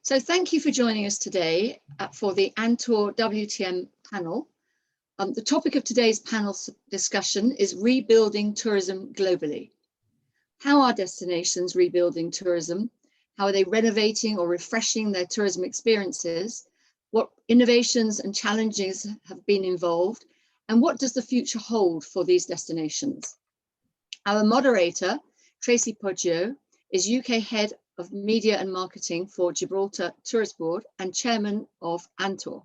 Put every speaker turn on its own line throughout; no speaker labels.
So thank you for joining us today for the ANTOR WTM panel. The topic of today's panel discussion is rebuilding tourism globally. How are destinations rebuilding tourism? How are they renovating or refreshing their tourism experiences? What innovations and challenges have been involved? And what does the future hold for these destinations? Our moderator, Tracy Poggio, is UK Head of Media and Marketing for Gibraltar Tourist Board and Chairman of ANTOR.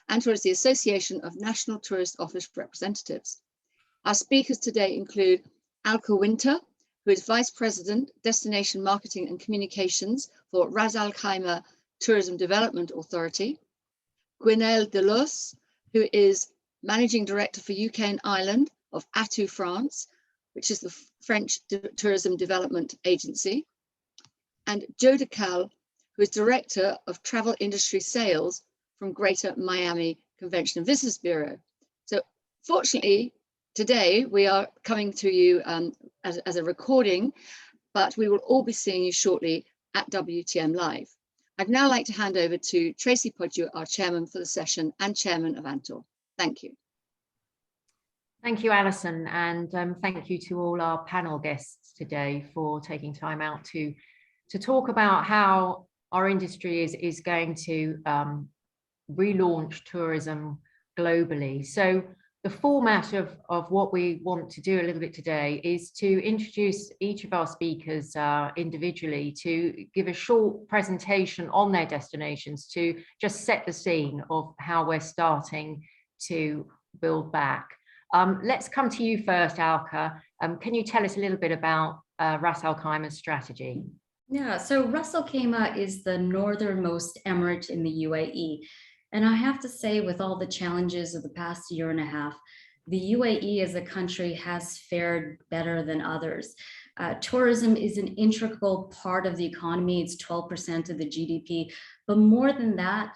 ANTOR is the Association of National Tourist Office Representatives. Our speakers today include Alka Winter, who is Vice President, Destination Marketing and Communications for Ras Al Khaimah Tourism Development Authority, Gwenaëlle Delos, who is Managing Director for UK and Ireland of ATU France, which is the French Tourism Development Agency, and Joe DeCal, who is Director of Travel Industry Sales from Greater Miami Convention and Visitors Bureau. So fortunately, today we are coming to you as a recording, but we will all be seeing you shortly at WTM Live. I'd now like to hand over to Tracy Poggio, our chairman for the session and chairman of ANTOR. Thank you.
Thank you, Alison, and thank you to all our panel guests today for taking time out to talk about how our industry is going to relaunch tourism globally. So the format of what we want to do a little bit today is to introduce each of our speakers individually to give a short presentation on their destinations to just set the scene of how we're starting to build back. Let's come to you first, Alka. Can you tell us a little bit about Ras Al Khaimah's strategy?
Yeah, so Ras Al Khaimah is the northernmost emirate in the UAE. And I have to say, with all the challenges of the past year and a half, the UAE as a country has fared better than others. Tourism is an integral part of the economy. It's 12% of the GDP. But more than that,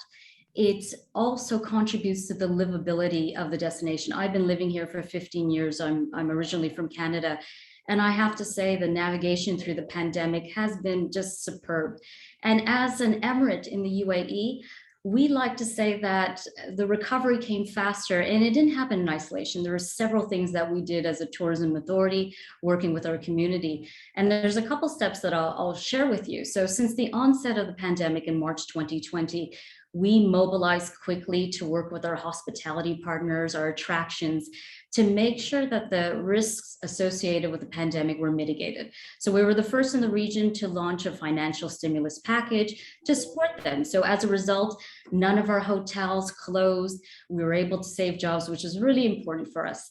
it also contributes to the livability of the destination. I've been living here for 15 years. I'm originally from Canada. And I have to say the navigation through the pandemic has been just superb. And as an emirate in the UAE, we like to say that the recovery came faster, and it didn't happen in isolation. There were several things that we did as a tourism authority working with our community. And there's a couple steps that I'll share with you. So since the onset of the pandemic in March 2020, we mobilized quickly to work with our hospitality partners, our attractions, to make sure that the risks associated with the pandemic were mitigated. So we were the first in the region to launch a financial stimulus package to support them. So as a result, none of our hotels closed. We were able to save jobs, which is really important for us.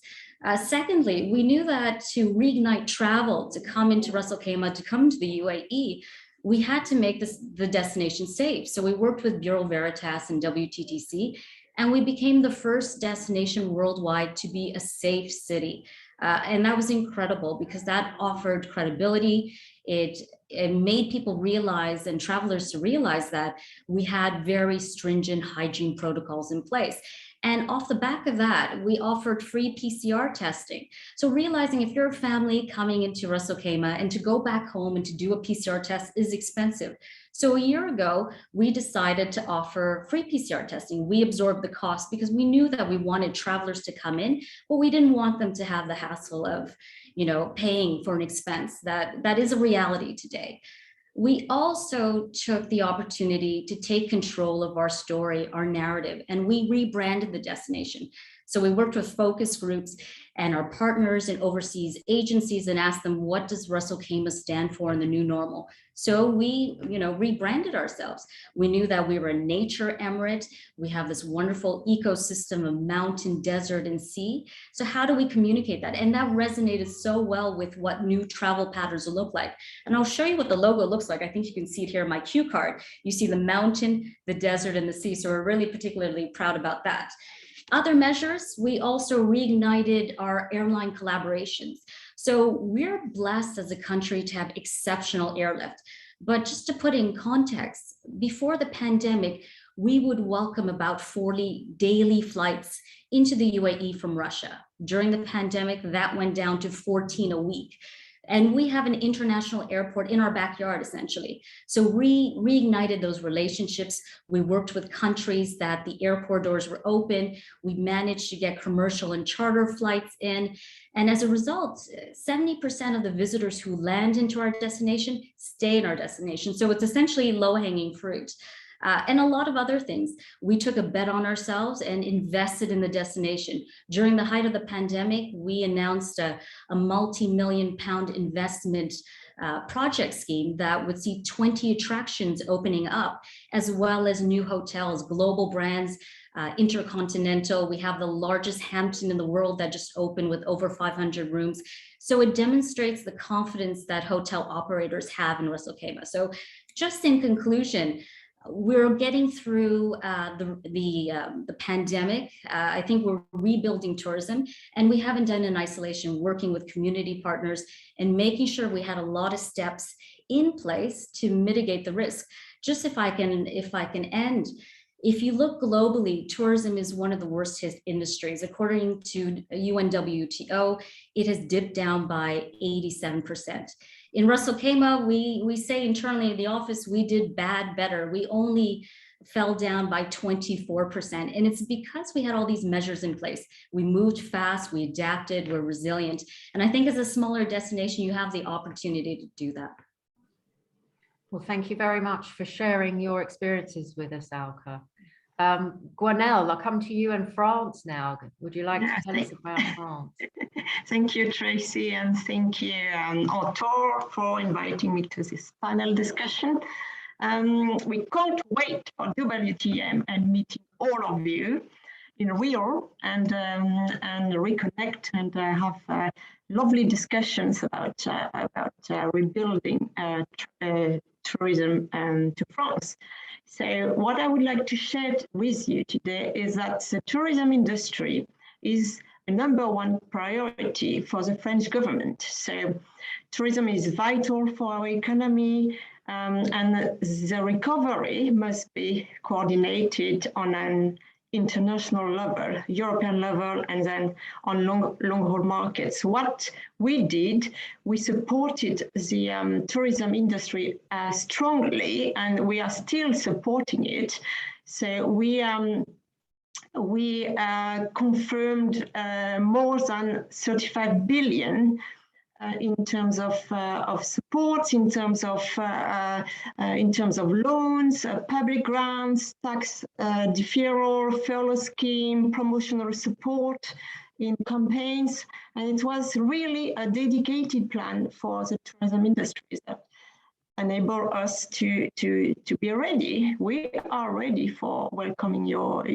Secondly, we knew that to reignite travel, to come into Ras Al Khaimah, to come to the UAE, we had to make the destination safe. So we worked with Bureau Veritas and WTTC, and we became the first destination worldwide to be a safe city. And that was incredible because that offered credibility. It made people realize and travelers to realize that we had very stringent hygiene protocols in place. And off the back of that, we offered free PCR testing. So realizing if you're a family coming into Ras Al Khaimah and to go back home and to do a PCR test is expensive. So a year ago, we decided to offer free PCR testing. We absorbed the cost because we knew that we wanted travelers to come in, but we didn't want them to have the hassle of, paying for an expense that is a reality today. We also took the opportunity to take control of our story, our narrative, and we rebranded the destination. So we worked with focus groups and our partners and overseas agencies and asked them, what does Ras Al Khaimah stand for in the new normal? So we, rebranded ourselves. We knew that we were a nature emirate. We have this wonderful ecosystem of mountain, desert, and sea. So how do we communicate that? And that resonated so well with what new travel patterns will look like. And I'll show you what the logo looks like. I think you can see it here on my cue card. You see the mountain, the desert, and the sea. So we're really particularly proud about that. Other measures, we also reignited our airline collaborations. So we're blessed as a country to have exceptional airlift. But just to put in context, before the pandemic, we would welcome about 40 daily flights into the UAE from Russia. During the pandemic, that went down to 14 a week. And we have an international airport in our backyard, essentially. So we reignited those relationships. We worked with countries that the airport doors were open. We managed to get commercial and charter flights in. And as a result, 70% of the visitors who land into our destination stay in our destination. So it's essentially low-hanging fruit. And a lot of other things. We took a bet on ourselves and invested in the destination. During the height of the pandemic, we announced a multi-million pound investment project scheme that would see 20 attractions opening up, as well as new hotels, global brands, Intercontinental. We have the largest Hampton in the world that just opened with over 500 rooms. So it demonstrates the confidence that hotel operators have in Ras Al Khaimah. So just in conclusion, we're getting through the pandemic. I think we're rebuilding tourism, and we haven't done it in isolation, working with community partners and making sure we had a lot of steps in place to mitigate the risk. Just if I can end, if you look globally, tourism is one of the worst hit industries. According to UNWTO, it has dipped down by 87%. In Ras Al Khaimah, we say internally in the office, we did bad better. We only fell down by 24%. And it's because we had all these measures in place. We moved fast, we adapted, we're resilient. And I think as a smaller destination, you have the opportunity to do that.
Well, thank you very much for sharing your experiences with us, Alka. Gwenelle, I'll come to you in France now. Would you like to tell us about France?
Thank you, Tracy, and thank you, ANTOR, for inviting me to this panel discussion. We can't wait for WTM and meeting all of you in real and reconnect and have lovely discussions about rebuilding tourism to France. So what I would like to share with you today is that the tourism industry is a #1 priority for the French government. So tourism is vital for our economy, and the recovery must be coordinated on an international level, European level, and then on long-haul markets. What we did, we supported the tourism industry strongly, and we are still supporting it. So we confirmed more than 35 billion in terms of support, in terms of loans, public grants, tax deferral, furlough scheme, promotional support in campaigns, and it was really a dedicated plan for the tourism industries that enable us to be ready. We are ready for welcoming all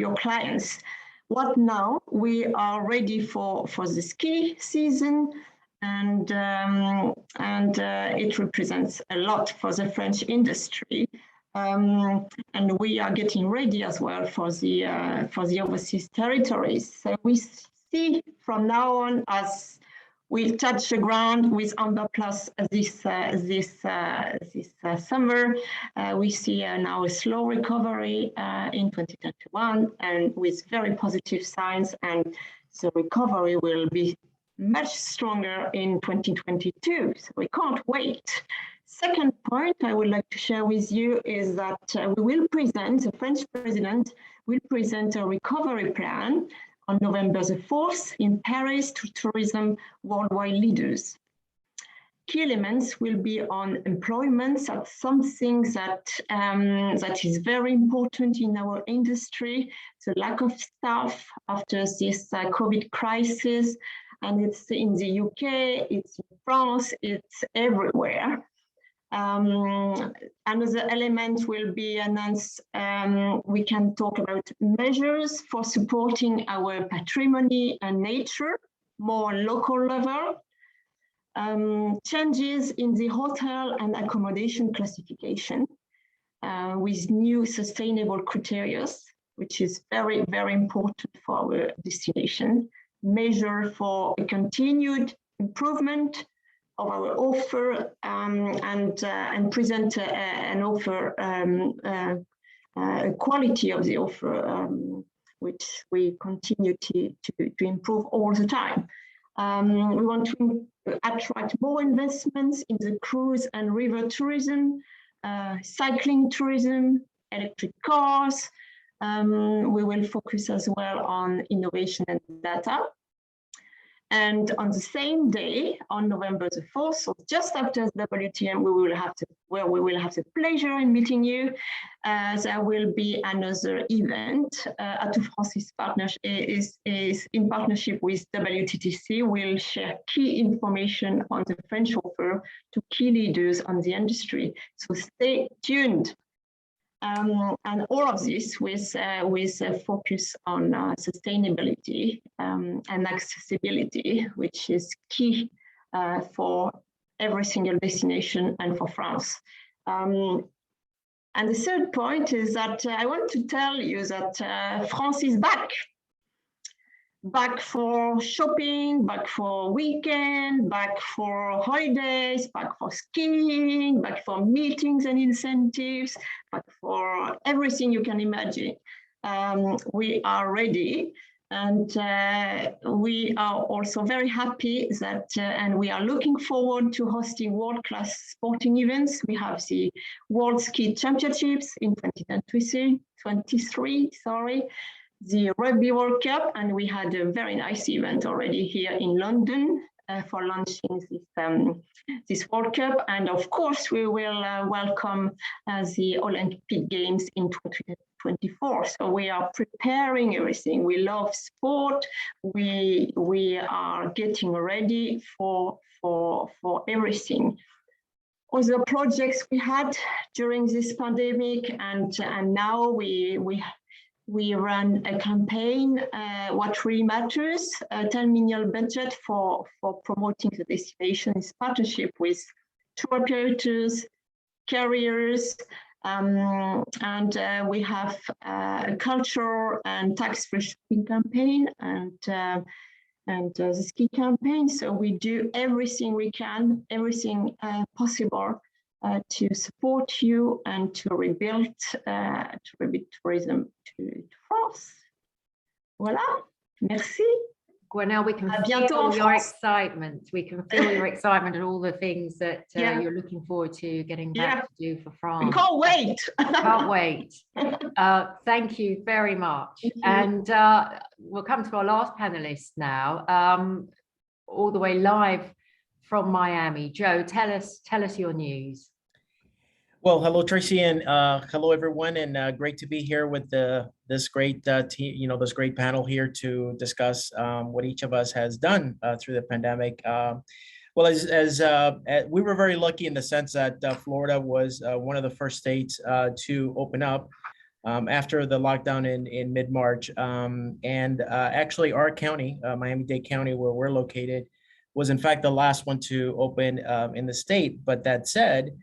your clients. What now? We are ready for the ski season, and it represents a lot for the French industry. And we are getting ready as well for the overseas territories. So we see from now on, as we touch the ground with Amber Plus this summer, we see now a slow recovery in 2021, and with very positive signs, and the recovery will be much stronger in 2022. So we can't wait. Second point I would like to share with you is that the French president will present a recovery plan on November the 4th in Paris to tourism worldwide leaders. Key elements will be on employment. That's something that is very important in our industry. The lack of staff after this COVID crisis, and it's in the UK, it's in France, it's everywhere. Another element will be announced. We can talk about measures for supporting our patrimony and nature, more local level. Changes in the hotel and accommodation classification with new sustainable criteria, which is very, very important for our destination. Measure for a continued improvement of our offer, and present an offer, quality of the offer, which we continue to improve all the time. We want to attract more investments in the cruise and river tourism, cycling tourism, electric cars. We will focus as well on innovation and data. And on the same day, on November the 4th, so just after WTM, we will have the pleasure in meeting you. There will be another event. ANTOR France's partnership is in partnership with WTTC. We'll share key information on the French offer to key leaders on the industry. So stay tuned. And all of this with a focus on sustainability and accessibility, which is key for every single destination and for France. And the third point is that I want to tell you that France is back for shopping, back for weekend, back for holidays, back for skiing, back for meetings and incentives, back for everything you can imagine. We are ready, and we are also very happy that, and we are looking forward to hosting world-class sporting events. We have the World Ski Championships in 2023, the Rugby World Cup, and we had a very nice event already here in London for launching this World Cup. And of course, we will welcome the Olympic Games in 2024. So we are preparing everything. We love sport. We are getting ready for everything. Other projects we had during this pandemic, and now we run a campaign, What Really Matters, a 10 million budget for promoting the destination's partnership with tour operators, carriers, and we have a culture and tax-free shopping campaign and the ski campaign. So we do everything we can, everything possible to support you and to rebuild tourism to France. Voilà, merci.
Gwenelle, we can feel your excitement. We can feel your excitement and all the things that you're looking forward to getting back to do for France.
We can't wait.
Can't wait. Thank you very much. And we'll come to our last panelist now, all the way live from Miami. Joe, tell us your news.
Well, hello, Tracy, and hello, everyone, and great to be here with this great team, this great panel here to discuss what each of us has done through the pandemic. Well, as we were very lucky in the sense that Florida was one of the first states to open up after the lockdown in mid-March, and actually our county, Miami-Dade County, where we're located, was in fact the last one to open in the state. But that said,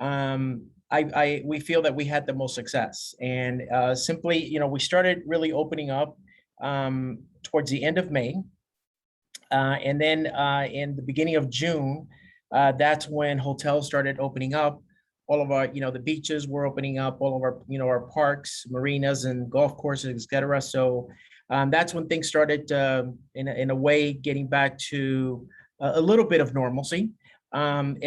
we feel that we had the most success, and simply, we started really opening up towards the end of May, and then in the beginning of June, that's when hotels started opening up. All of our, the beaches were opening up, all of our, our parks, marinas, and golf courses, etc. So that's when things started, in a way, getting back to a little bit of normalcy. And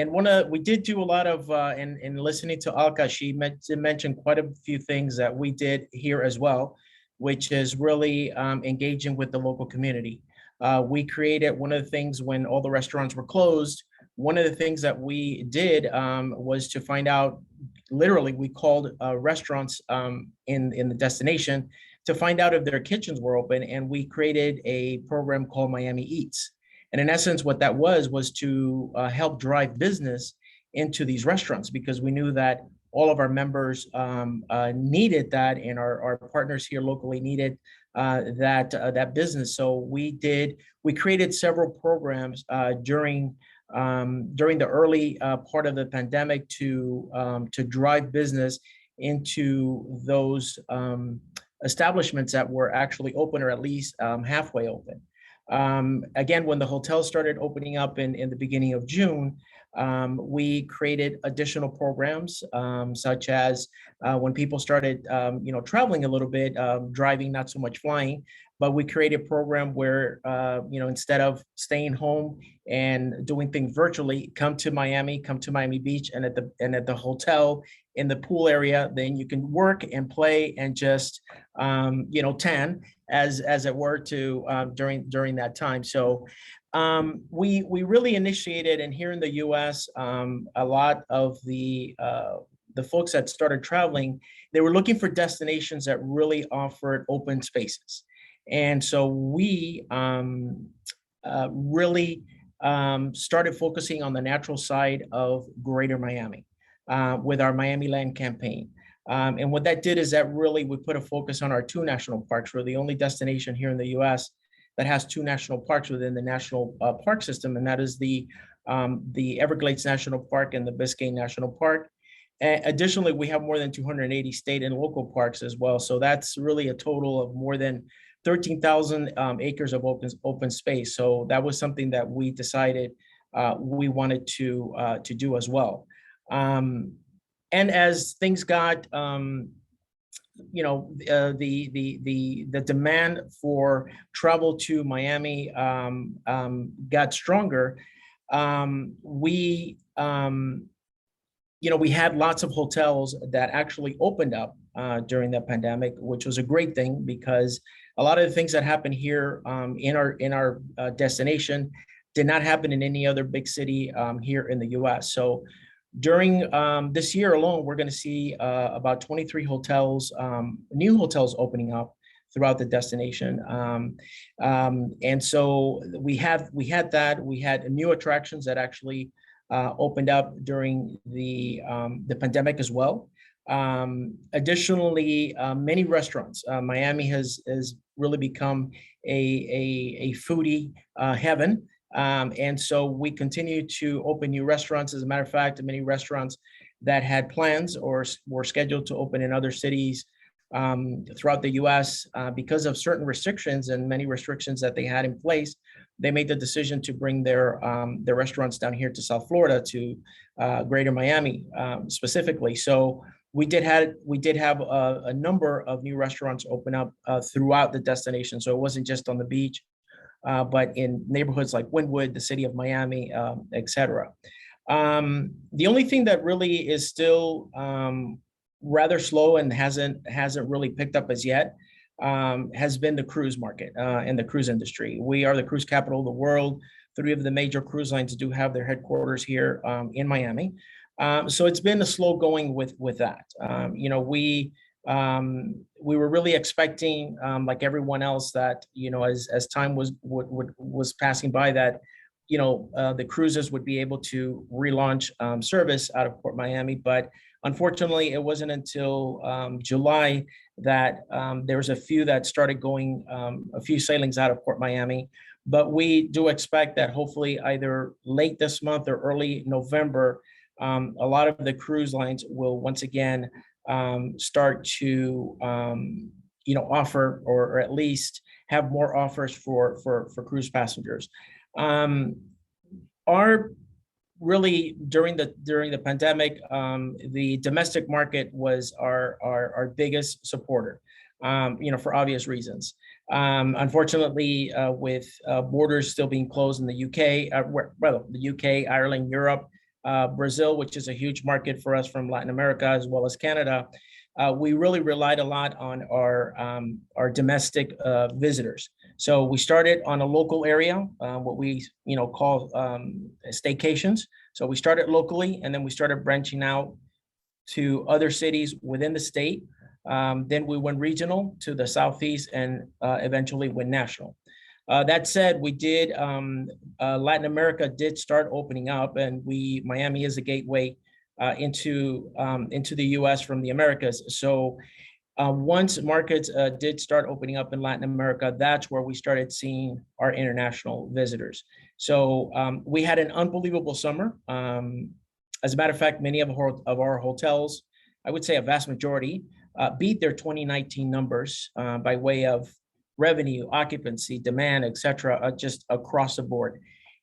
we did do a lot of, in listening to Alka, she mentioned quite a few things that we did here as well, which is really engaging with the local community. We created one of the things when all the restaurants were closed. One of the things that we did was to find out, literally, we called restaurants in the destination to find out if their kitchens were open, and we created a program called Miami Eats. And in essence, what that was to help drive business into these restaurants, because we knew that all of our members needed that, and our partners here locally needed that business. So we created several programs during the early part of the pandemic to drive business into those establishments that were actually open, or at least halfway open. Again, when the hotels started opening up in the beginning of June, We created additional programs, such as when people started, traveling a little bit, driving, not so much flying, but we created a program where, instead of staying home and doing things virtually, come to Miami Beach, and at the hotel in the pool area, then you can work and play and just, tan as it were during that time. So we really initiated, and here in the U.S., a lot of the folks that started traveling, they were looking for destinations that really offered open spaces. And so we really started focusing on the natural side of Greater Miami with our Miami Land campaign. And what that did is that really we put a focus on our 2 national parks. We're the only destination here in the U.S. that has 2 national parks within the national park system, and that is the Everglades National Park and the Biscayne National Park. Additionally, we have more than 280 state and local parks as well. So that's really a total of more than 13,000 acres of open space. So that was something that we decided we wanted to do as well. And as things got, the demand for travel to Miami got stronger. We had lots of hotels that actually opened up during the pandemic, which was a great thing because a lot of the things that happened here in our destination did not happen in any other big city here in the U.S. So during this year alone, we're going to see about 23 hotels, new hotels opening up throughout the destination. And so we had that. We had new attractions that actually opened up during the pandemic as well. Additionally, many restaurants. Miami has really become a foodie heaven. And so we continue to open new restaurants. As a matter of fact, many restaurants that had plans or were scheduled to open in other cities throughout the U.S. Because of certain restrictions and many restrictions that they had in place, they made the decision to bring their restaurants down here to South Florida, to Greater Miami specifically. So we did have a number of new restaurants open up throughout the destination. So it wasn't just on the beach, but in neighborhoods like Wynwood, the city of Miami, et cetera. The only thing that really is still rather slow and hasn't really picked up as yet has been the cruise market and the cruise industry. We are the cruise capital of the world. 3 of the major cruise lines do have their headquarters here in Miami. So it's been a slow going with that. We were really expecting, like everyone else, that as time was passing by, that the cruises would be able to relaunch service out of Port Miami, but unfortunately, it wasn't until July that there was a few that started going, a few sailings out of Port Miami. But we do expect that hopefully either late this month or early November, a lot of the cruise lines will once again start to offer or at least have more offers for cruise passengers. Really during the pandemic, the domestic market was our biggest supporter, for obvious reasons. Unfortunately, with borders still being closed in the UK, the UK, Ireland, Europe, Brazil, which is a huge market for us from Latin America, as well as Canada, we really relied a lot on our domestic visitors. So we started on a local area, what we call staycations. So we started locally, and then we started branching out to other cities within the state. Then we went regional to the Southeast, and eventually went national. That said, we did Latin America did start opening up, and Miami is a gateway into the U.S. from the Americas. So once markets did start opening up in Latin America, that's where we started seeing our international visitors. So we had an unbelievable summer. As a matter of fact, many of our hotels, I would say a vast majority, beat their 2019 numbers by way of revenue, occupancy, demand, et cetera, just across the board.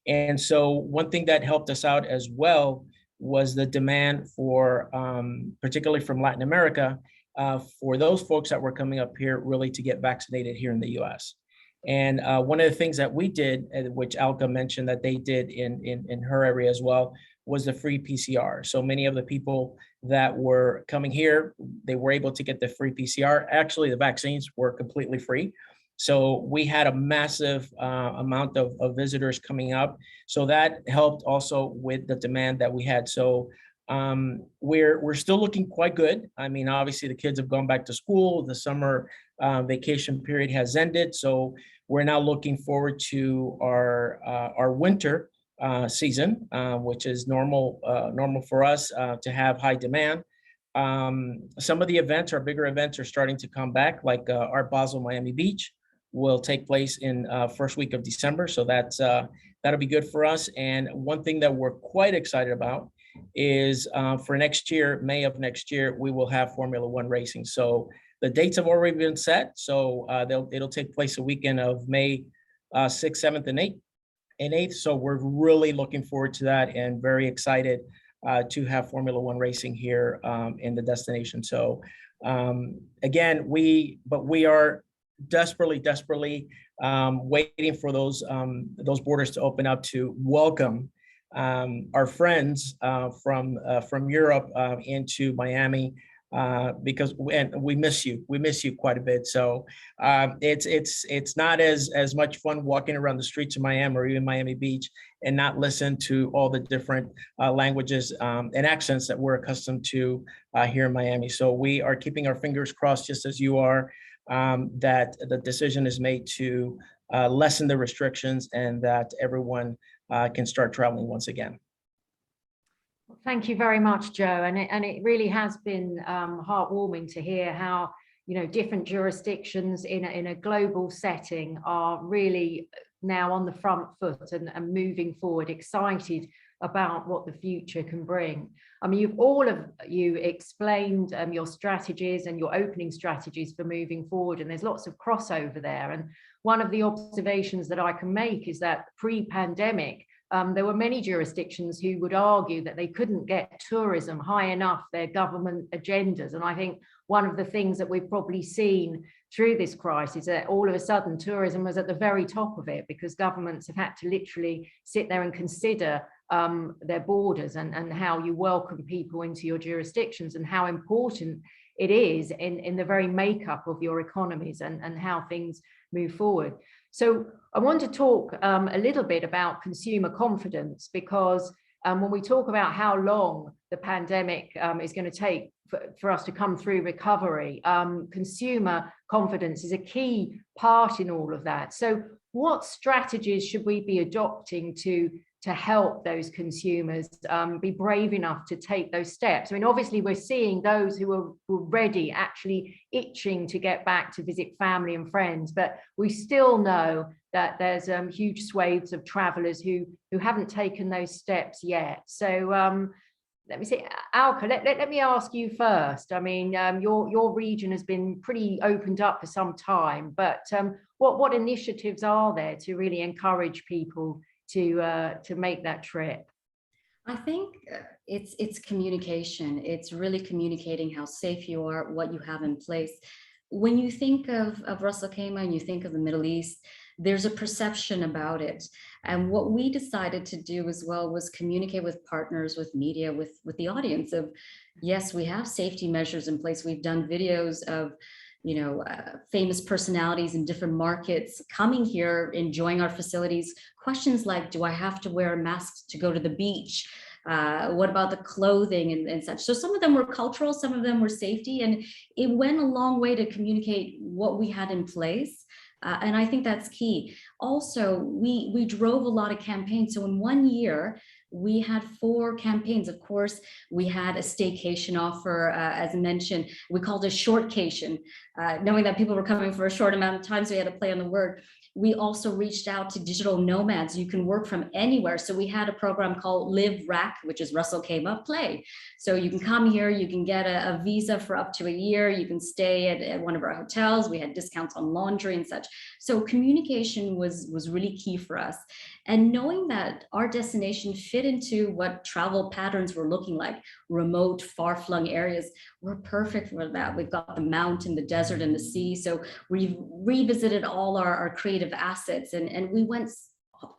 And so one thing that helped us out as well was the demand for, particularly from Latin America, for those folks that were coming up here really to get vaccinated here in the US. And one of the things that we did, which Alka mentioned that they did in her area as well, was the free PCR. So many of the people that were coming here, they were able to get the free PCR. Actually, the vaccines were completely free. So we had a massive amount of visitors coming up. So that helped also with the demand that we had. So we're still looking quite good. I mean, obviously the kids have gone back to school. The summer vacation period has ended. So we're now looking forward to our winter season, which is normal for us to have high demand. Some of the events, our bigger events, are starting to come back, like Art Basel Miami Beach will take place in first week of December. So that'll be good for us. And one thing that we're quite excited about is for next year, May of next year, we will have Formula One racing. So the dates have already been set. So it'll take place the weekend of May 6th, 7th, and 8th. So we're really looking forward to that and very excited to have Formula One racing here in the destination. So again, we are desperately waiting for those borders to open up to welcome our friends from Europe into Miami, because we miss you quite a bit. So it's not as much fun walking around the streets of Miami or even Miami Beach and not listen to all the different languages and accents that we're accustomed to here in Miami. So we are keeping our fingers crossed, just as you are, that the decision is made to lessen the restrictions and that everyone can start traveling once again.
Thank you very much, Joe. And it really has been heartwarming to hear how, different jurisdictions in a global setting are really now on the front foot and moving forward, excited about what the future can bring. I mean, all of you explained your strategies and your opening strategies for moving forward, and there's lots of crossover there. And one of the observations that I can make is that pre-pandemic, there were many jurisdictions who would argue that they couldn't get tourism high enough their government agendas. And I think one of the things that we've probably seen through this crisis, that all of a sudden tourism was at the very top of it, because governments have had to literally sit there and consider their borders and how you welcome people into your jurisdictions and how important it is in the very makeup of your economies and how things move forward. So I want to talk a little bit about consumer confidence, because when we talk about how long the pandemic is going to take for us to come through recovery, consumer confidence is a key part in all of that. So what strategies should we be adopting to help those consumers be brave enough to take those steps? I mean, obviously we're seeing those who are ready, actually itching to get back to visit family and friends, but we still know that there's huge swathes of travelers who haven't taken those steps yet. So let me see, Alka, let me ask you first. I mean, your region has been pretty opened up for some time, but what initiatives are there to really encourage people to make that trip?
I think it's communication. It's really communicating how safe you are, what you have in place. When you think of Ras Al Khaimah and you think of the Middle East, there's a perception about it. And what we decided to do as well was communicate with partners, with media, with the audience of, yes, we have safety measures in place. We've done videos of famous personalities in different markets coming here, enjoying our facilities. Questions like, do I have to wear a mask to go to the beach? What about the clothing and such? So some of them were cultural, some of them were safety, and it went a long way to communicate what we had in place. And I think that's key. Also, we drove a lot of campaigns. So in 1 year, we had 4 campaigns. Of course, we had a staycation offer, as mentioned. We called it shortcation, knowing that people were coming for a short amount of time, so we had to play on the word. We also reached out to digital nomads. You can work from anywhere. So we had a program called Live Rack, which is Ras Al Khaimah Play. So you can come here, you can get a visa for up to a year. You can stay at one of our hotels. We had discounts on laundry and such. So communication was really key for us. And knowing that our destination fit into what travel patterns were looking like, remote, far-flung areas, we're perfect for that. We've got the mountain, the desert, and the sea. So we've revisited all our creative assets, and we went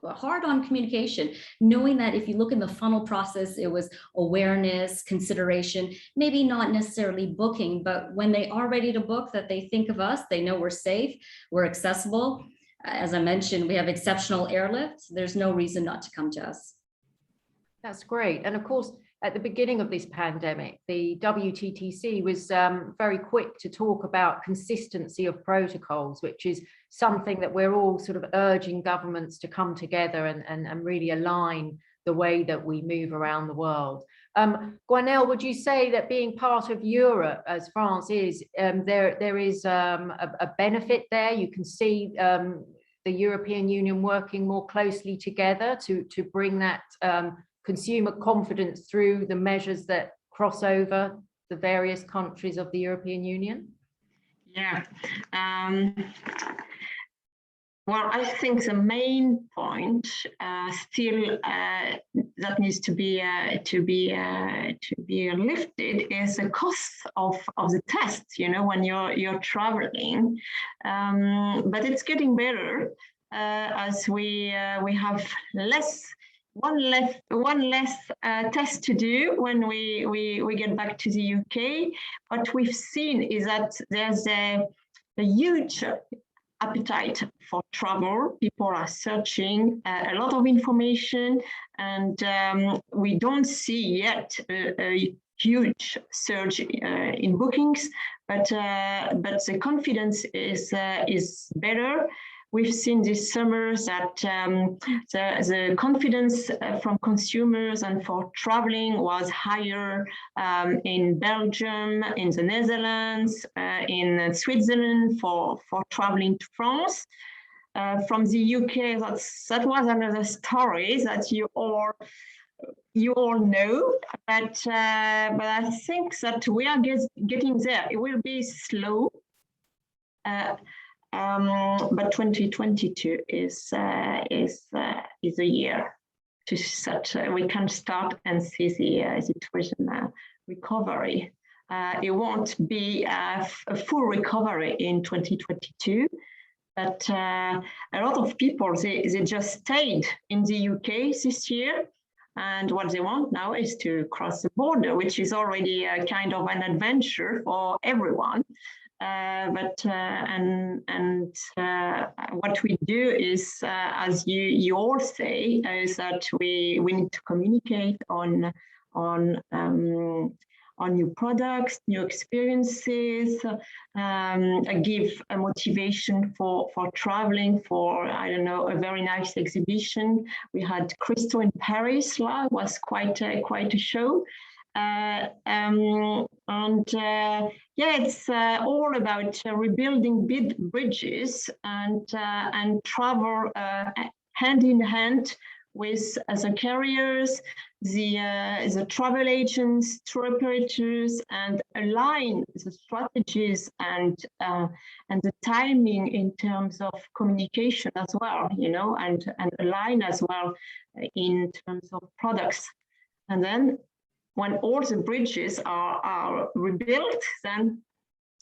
hard on communication, knowing that if you look in the funnel process, it was awareness, consideration, maybe not necessarily booking, but when they are ready to book, that they think of us, they know we're safe, we're accessible. As I mentioned, we have exceptional airlift. There's no reason not to come to us.
That's great. And of course, at the beginning of this pandemic, the WTTC was very quick to talk about consistency of protocols, which is something that we're all sort of urging governments to come together and really align the way that we move around the world. Gwenaëlle, would you say that being part of Europe, as France is, there is a benefit there? You can see the European Union working more closely together to bring that consumer confidence through the measures that cross over the various countries of the European Union?
Yeah. Well, I think the main point still that needs to be lifted is the cost of the tests. You know, when you're traveling, but it's getting better as we have one less test to do when we get back to the UK. What we've seen is that there's a huge appetite for travel. People are searching a lot of information, and we don't see yet a huge surge in bookings, but the confidence is better. We've seen this summer that the confidence from consumers and for traveling was higher in Belgium, in the Netherlands, in Switzerland for traveling to France. From the UK, that was another story that you all know, but I think that we are getting there. It will be slow. But 2022 is a year to such we can start and see the tourism recovery. It won't be a full recovery in 2022, but a lot of people they just stayed in the UK this year, and what they want now is to cross the border, which is already a kind of an adventure for everyone. What we do is, as you all say, is that we need to communicate on new products, new experiences, give a motivation for traveling. For I don't know, a very nice exhibition. We had Crystal in Paris. Was quite a show. It's all about rebuilding bridges and travel hand in hand with the carriers, the travel agents, tour operators, and align the strategies and the timing in terms of communication as well, you know, and align as well in terms of products. And then when all the bridges are rebuilt, then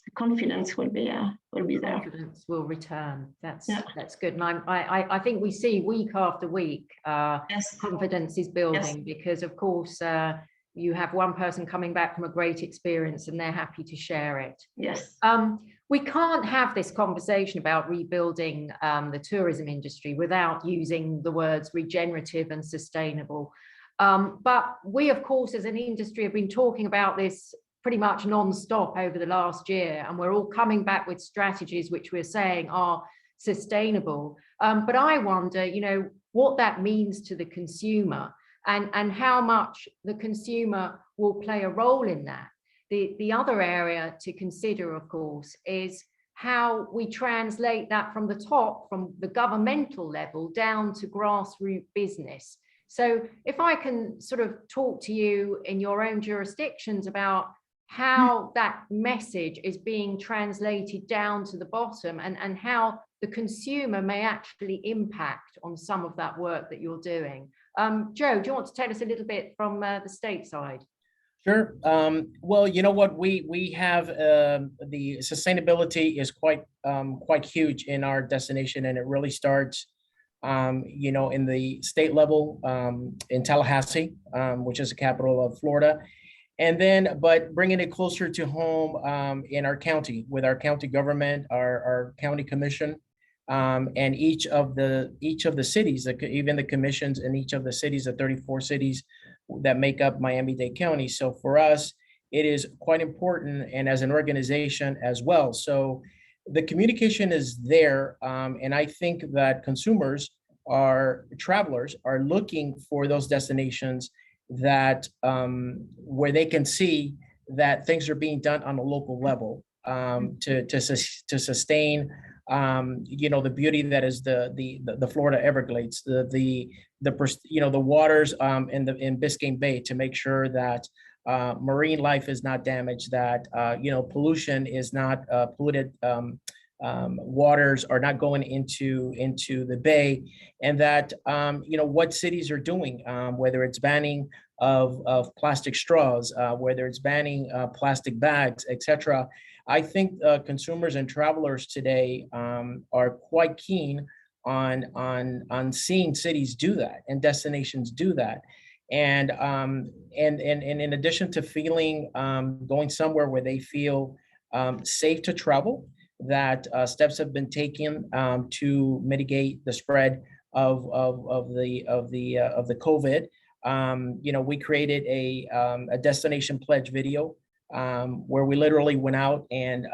the confidence will be there.
Confidence will return. That's good. And I think we see week after week, confidence is building because, of course, you have one person coming back from a great experience and they're happy to share it.
Yes.
We can't have this conversation about rebuilding the tourism industry without using the words regenerative and sustainable. But we, of course, as an industry have been talking about this pretty much non-stop over the last year, and we're all coming back with strategies which we're saying are sustainable. But I wonder, you know, what that means to the consumer and how much the consumer will play a role in that. The other area to consider, of course, is how we translate that from the top, from the governmental level down to grassroots business. So if I can sort of talk to you in your own jurisdictions about how that message is being translated down to the bottom and how the consumer may actually impact on some of that work that you're doing. Joe, do you want to tell us a little bit from the stateside?
Sure. Well, you know what, we have the sustainability is quite huge in our destination, and it really starts you know, in the state level, in Tallahassee, which is the capital of Florida. And then, but bringing it closer to home in our county, with our county government, our county commission, and each of the cities, even the commissions in each of the cities, the 34 cities that make up Miami-Dade County. So for us, it is quite important, and as an organization as well. So the communication is there, and I think that travelers are looking for those destinations that where they can see that things are being done on a local level, to sustain you know, the beauty that is the Florida Everglades, you know, the waters in Biscayne Bay, to make sure that marine life is not damaged, that you know, pollution is not polluted, waters are not going into the bay, and that you know, what cities are doing, whether it's banning of plastic straws, whether it's banning plastic bags, etc. I think consumers and travelers today are quite keen on seeing cities do that and destinations do that. And in addition to feeling going somewhere where they feel safe to travel, that steps have been taken to mitigate the spread of the COVID. You know, we created a destination pledge video, where we literally went out and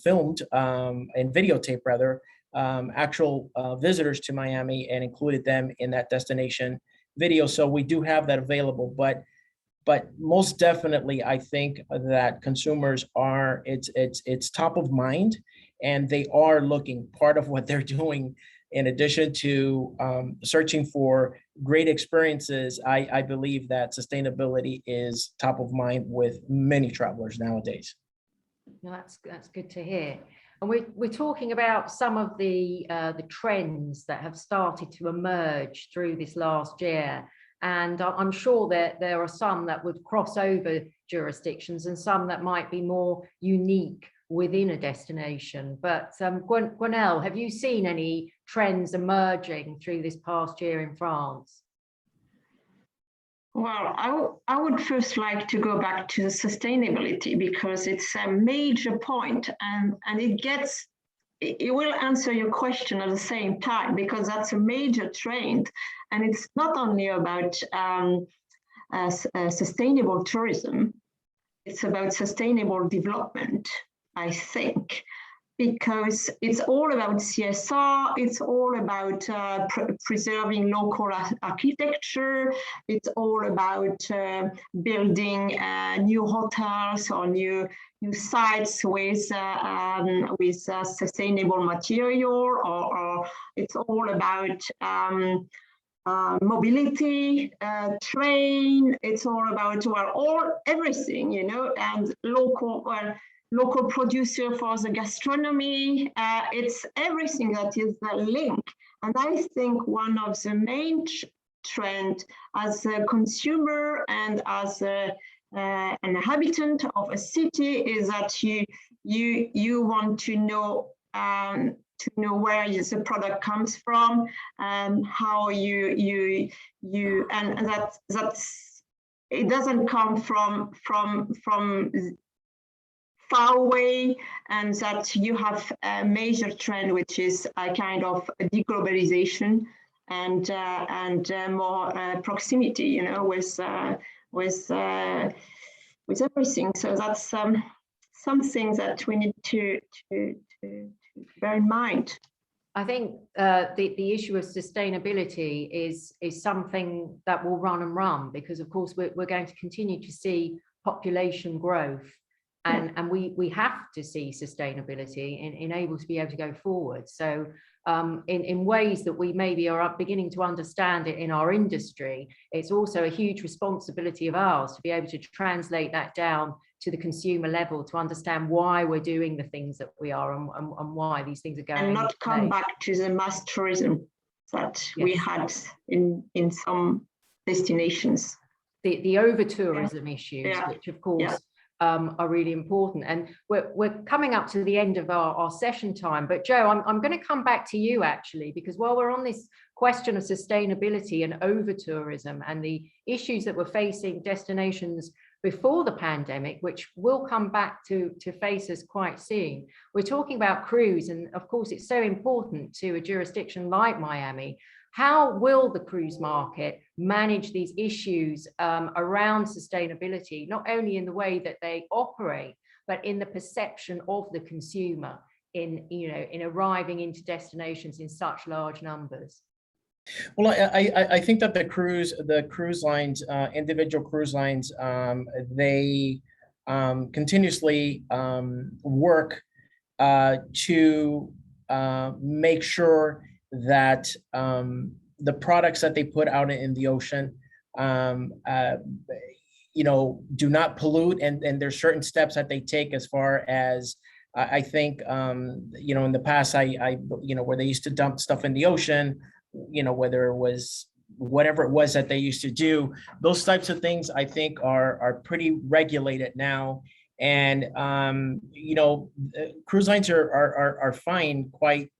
filmed and videotaped rather actual visitors to Miami and included them in that destination video. So we do have that available, but most definitely, I think that consumers are, it's top of mind, and they are looking, part of what they're doing, in addition to searching for great experiences. I believe that sustainability is top of mind with many travelers nowadays.
No, that's good to hear. And we're talking about some of the trends that have started to emerge through this last year. And I'm sure that there are some that would cross over jurisdictions and some that might be more unique within a destination. But Gwenelle, have you seen any trends emerging through this past year in France?
Well, I would first like to go back to sustainability, because it's a major point, and it will answer your question at the same time, because that's a major trend. And it's not only about sustainable tourism, it's about sustainable development, I think, because it's all about CSR, it's all about preserving local architecture, it's all about building new hotels or new sites with sustainable material, or it's all about mobility, train, it's all about, well, everything, you know, and local producer for the gastronomy. It's everything that is the link. And I think one of the main trend as a consumer and as an inhabitant of a city is that you want to know where the product comes from, and how you and that's it doesn't come from far away, and that you have a major trend, which is a kind of deglobalization and more proximity, you know, with everything. So that's something that we need to bear in mind.
I think the issue of sustainability is something that will run and run, because of course we're going to continue to see population growth. and we have to see sustainability in able to be able to go forward. So in ways that we maybe are beginning to understand it in our industry, it's also a huge responsibility of ours to be able to translate that down to the consumer level, to understand why we're doing the things that we are and why these things are going.
And not come back to the mass tourism that we had in some destinations.
The over-tourism issues, which of course are really important. And we're coming up to the end of our session time. But Joe, I'm going to come back to you actually, because while we're on this question of sustainability and over-tourism and the issues that were facing destinations before the pandemic, which will come back to face us quite soon, we're talking about cruise. And of course, it's so important to a jurisdiction like Miami. How will the cruise market manage these issues around sustainability, not only in the way that they operate, but in the perception of the consumer in arriving into destinations in such large numbers?
Well, I think that the cruise lines, individual cruise lines, they continuously work to make sure that the products that they put out in the ocean, do not pollute, and there's certain steps that they take as far as I think in the past, where they used to dump stuff in the ocean, whether it was whatever it was that they used to do, those types of things I think are pretty regulated now. And cruise lines are fined quite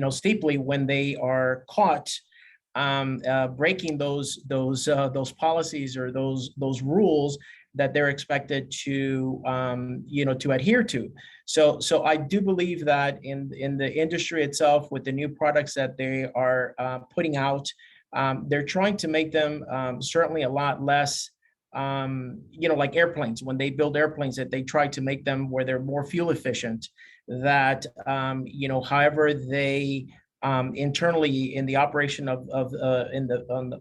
steeply when they are caught breaking those policies or those rules that they're expected to to adhere to. So I do believe that in the industry itself, with the new products that they are putting out, they're trying to make them certainly a lot less like airplanes. When they build airplanes, that they try to make them where they're more fuel efficient, that however they internally in the operation of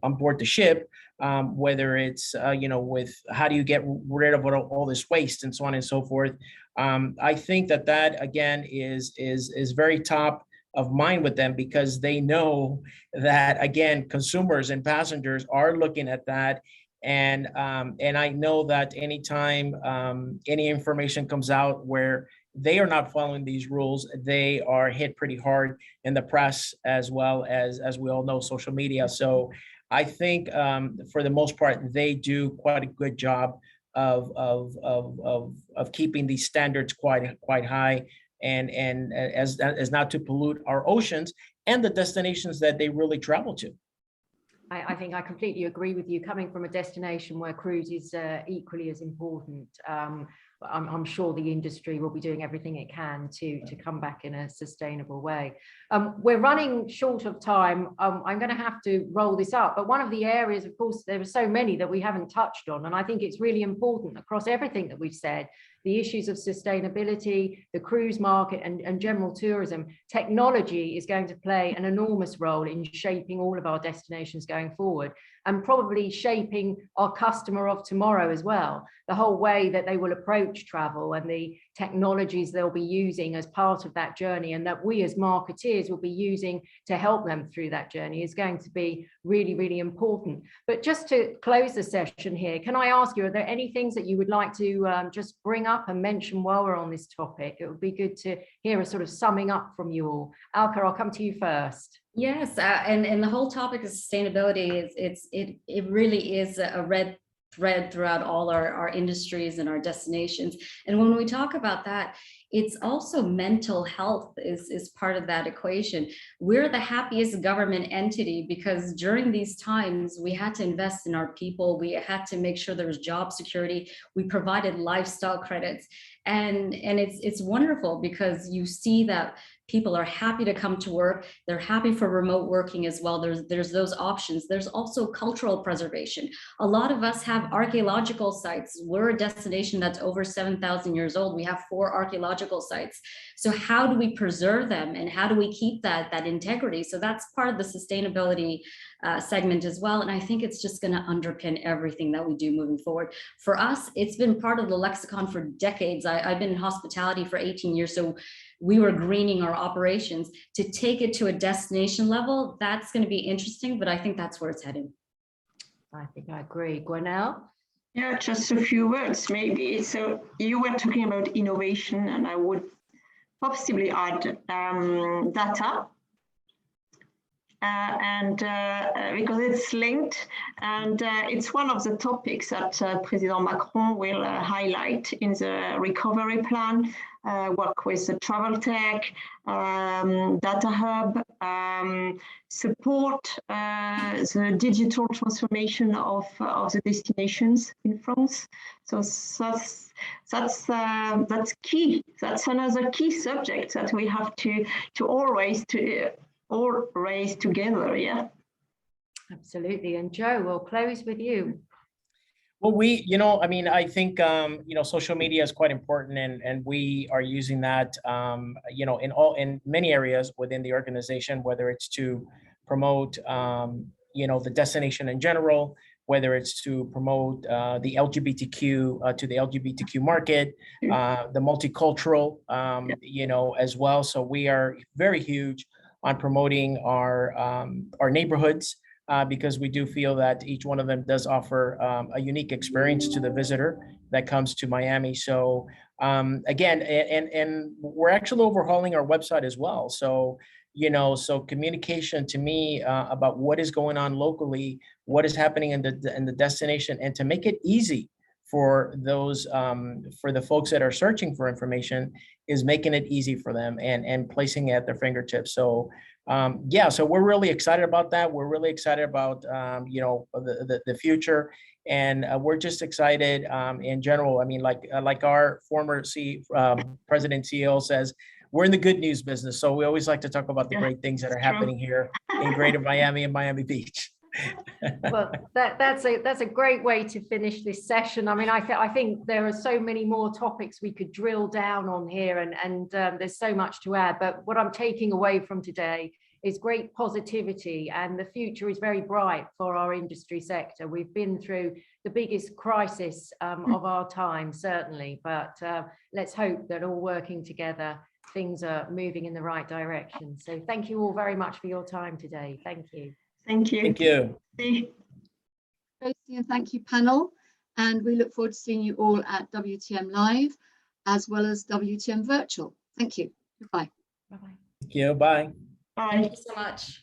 on board the ship, whether it's with how do you get rid of all this waste and so on and so forth. I think that again is very top of mind with them, because they know that again consumers and passengers are looking at that. And I know that anytime any information comes out where they are not following these rules, they are hit pretty hard in the press, as well as we all know, social media. So I think for the most part, they do quite a good job of keeping these standards quite high, and as not to pollute our oceans and the destinations that they really travel to.
I think I completely agree with you. Coming from a destination where cruise is equally as important, I'm sure the industry will be doing everything it can to come back in a sustainable way. We're running short of time. I'm going to have to roll this up, but one of the areas, of course, there are so many that we haven't touched on, and I think it's really important across everything that we've said, the issues of sustainability, the cruise market, and general tourism. Technology is going to play an enormous role in shaping all of our destinations going forward, and probably shaping our customer of tomorrow as well. The whole way that they will approach travel and the technologies they'll be using as part of that journey, and that we as marketeers will be using to help them through that journey, is going to be really, really important. But just to close the session here, can I ask you, are there any things that you would like to just bring up and mention while we're on this topic? It would be good to hear a sort of summing up from you all. Alka, I'll come to you first.
Yes, and the whole topic of sustainability it really is a red thread throughout all our industries and our destinations. And when we talk about that, it's also mental health is part of that equation. We're the happiest government entity because during these times, we had to invest in our people. We had to make sure there was job security. We provided lifestyle credits. And it's wonderful because you see that People are happy to come to work. They're happy for remote working as well. There's those options. There's also cultural preservation. A lot of us have archaeological sites. We're a destination that's over 7,000 years old. We have 4 archaeological sites. So how do we preserve them, and how do we keep that integrity? So that's part of the sustainability segment as well. And I think it's just going to underpin everything that we do moving forward. For us, it's been part of the lexicon for decades. I've been in hospitality for 18 years. So we were greening our operations. To take it to a destination level, that's going to be interesting, but I think that's where it's heading.
I think I agree. Gwenelle?
Yeah, just a few words maybe. So you were talking about innovation, and I would possibly add data. Because it's linked, and it's one of the topics that President Macron will highlight in the recovery plan, work with the travel tech, data hub, support the digital transformation of the destinations in France. So that's key. That's another key subject that we have to always all raise together. Yeah,
Absolutely. And Joe, we'll close with you.
Well, I mean, I think, social media is quite important, and we are using that, in many areas within the organization, whether it's to promote, the destination in general, whether it's to promote the LGBTQ to the LGBTQ market, the multicultural, as well. So we are very huge on promoting our neighborhoods, because we do feel that each one of them does offer a unique experience to the visitor that comes to Miami. So again, and we're actually overhauling our website as well. So, so communication to me about what is going on locally, what is happening in the destination, and to make it easy for those, for the folks that are searching for information, is making it easy for them and placing it at their fingertips. So so we're really excited about that. We're really excited about, the future, and we're just excited in general. I mean, like our former president CEO says, we're in the good news business. So we always like to talk about the great things that are happening here in Greater Miami and Miami Beach.
Well, that's a great way to finish this session. I mean, I think there are so many more topics we could drill down on here, and there's so much to add. But what I'm taking away from today is great positivity, and the future is very bright for our industry sector. We've been through the biggest crisis of our time, certainly, but let's hope that all working together, things are moving in the right direction. So thank you all very much for your time today. Thank you.
Thank you.
Thank you.
Tracy, and thank you, panel. And we look forward to seeing you all at WTM Live, as well as WTM Virtual. Thank you. Goodbye.
Bye-bye.
Thank you. Bye.
Bye.
Thank you so much.